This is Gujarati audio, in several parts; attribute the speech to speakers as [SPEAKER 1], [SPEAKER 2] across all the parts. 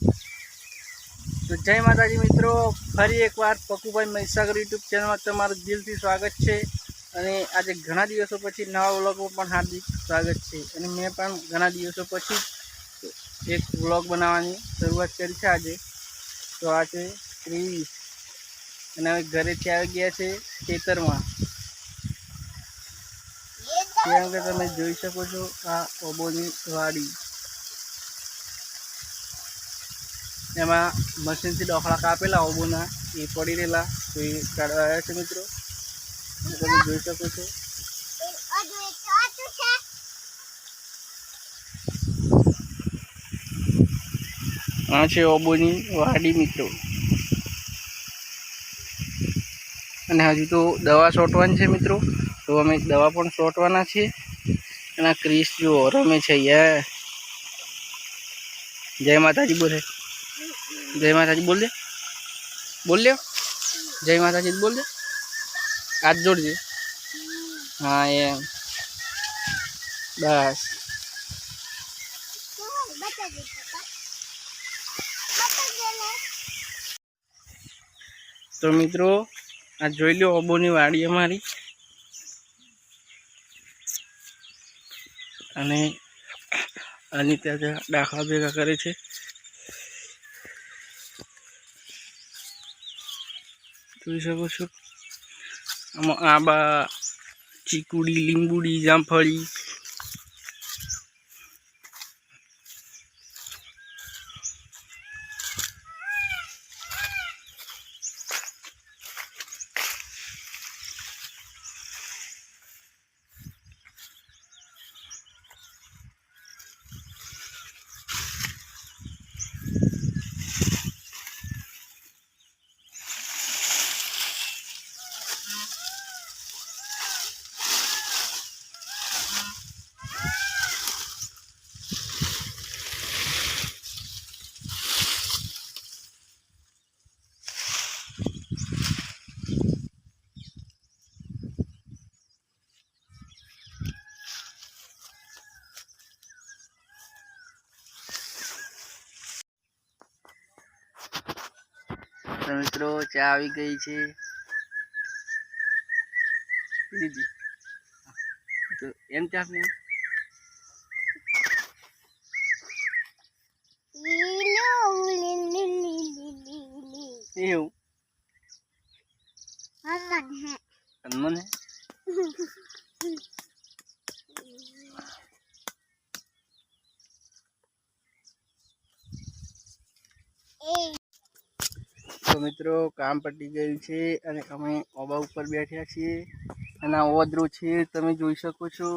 [SPEAKER 1] તો જય માતાજી મિત્રો, ફરી એકવાર પકુભાઈ મહીસાગર યુટ્યુબ ચેનલમાં તમારું દિલથી સ્વાગત છે. અને આજે ઘણા દિવસો પછી નવા વ્લોગમાં પણ હાર્દિક સ્વાગત છે. અને મેં પણ ઘણા દિવસો પછી એક વ્લોગ બનાવવાની શરૂઆત કરી છે આજે. તો આ છે 23 અને હવે ઘરેથી આવી ગયા છે ખેતરમાં. કેમ કે તમે જોઈ શકો છો આ ઓબોની વાડી, એમાં મશીનથી ડોખલા કાપેલા ઓબોના એ પડી રહેલા, તો એ કાઢવા આવ્યા છે મિત્રો. તમે જોઈ શકો છો આ છે ઓબોની વાડી મિત્રો. અને હજુ તો દવા છોટવાની છે મિત્રો, તો અમે દવા પણ છોટવાના છીએ. અને આ ક્રિસ જો રમે છે યાર. જય માતાજી બોલે, જય માતાજી બોલ દે, બોલ લે, જય માતાજી બોલ દે, હાથ જોડજે. હા એમ, બસ. તો મિત્રો આ જોઈ લો ઓબોની વાડી અમારી. અને આની ત્યાં દાખલા ભેગા કરે છે. જોઈ શકો છો આમાં આંબા, ચીકુડી, લીંબુડી, જામફળી. તો મિત્રો ચા આવી ગઈ છે. દીદી તો એમ ચા ને એવું મને તો મિત્રો કામ પતી ગયું છે અને અમે ઓબા ઉપર બેઠ્યા છીએ. અને આ ઓદરો છે, તમે જોઈ શકો છો.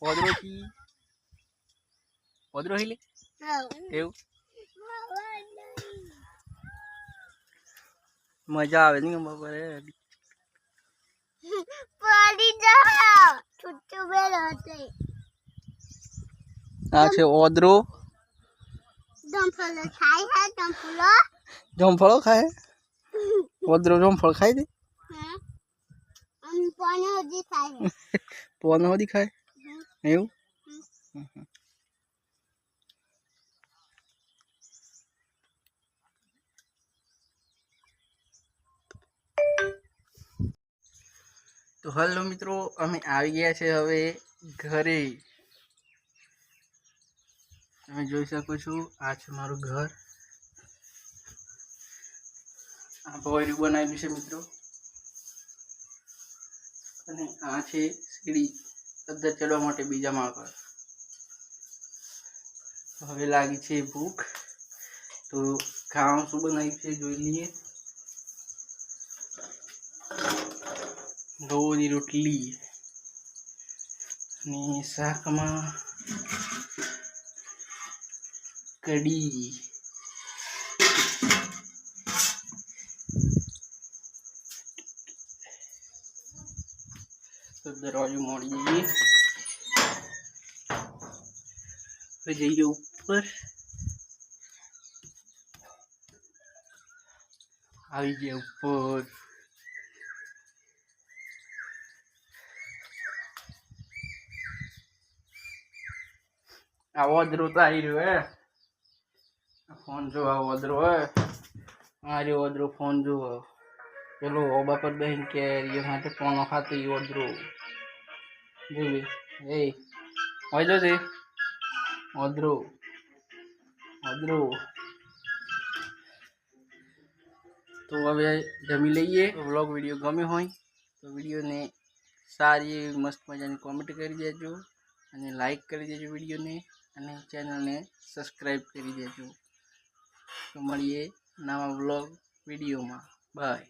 [SPEAKER 1] ઓદરો થી ઓદરો हिले એવું મજા આવે નહીં અંબા પર. આ છે ઓદરો. જમફળો ખાય, ઓદરો જમફળ ખાઈ દે. પોનો હજી ખાય એવું. તો હલો મિત્રો, અમે આવી ગયા છે હવે ઘરે. તમે જોઈ શકો છો આ છે મારું ઘર. આ ભોયરું બનાવ્યું છે મિત્રો. અને આ છે સીડી અંદર ચડવા માટે બીજા માળ પર. હવે લાગી છે ભૂખ, તો ખાવાનું શું બનાવ્યું છે જોઈ લઈએ. ઘઉંની રોટલી અને શાકમાં કઢી. તો દરવાજો મોડી જઈએ, હવે જઈએ ઉપર. આવી ગયા ઉપર. આ ઓદરો તો આવી રહ્યો હે ફોન જો આ ઓદરો હે આ રહ્યો ઓદરો ફોન જો પેલો ઓબા પર બેન કે એ માટે પોનો ખાતો એ ઓદરો જોઈ એ હોય છે ઓદરો ઓદરો તો હવે જમી લઈએ વ્લોગ વિડીયો ગમ્યો હોય તો વિડીયોને સારી એવી મસ્ત મજાની કોમેન્ટ કરી દેજો અને લાઈક કરી દેજો વિડીયોને અને ચેનલને સબસ્ક્રાઈબ કરી દેજો તો મળીએ નવા વ્લોગ વિડીયોમાં બાય.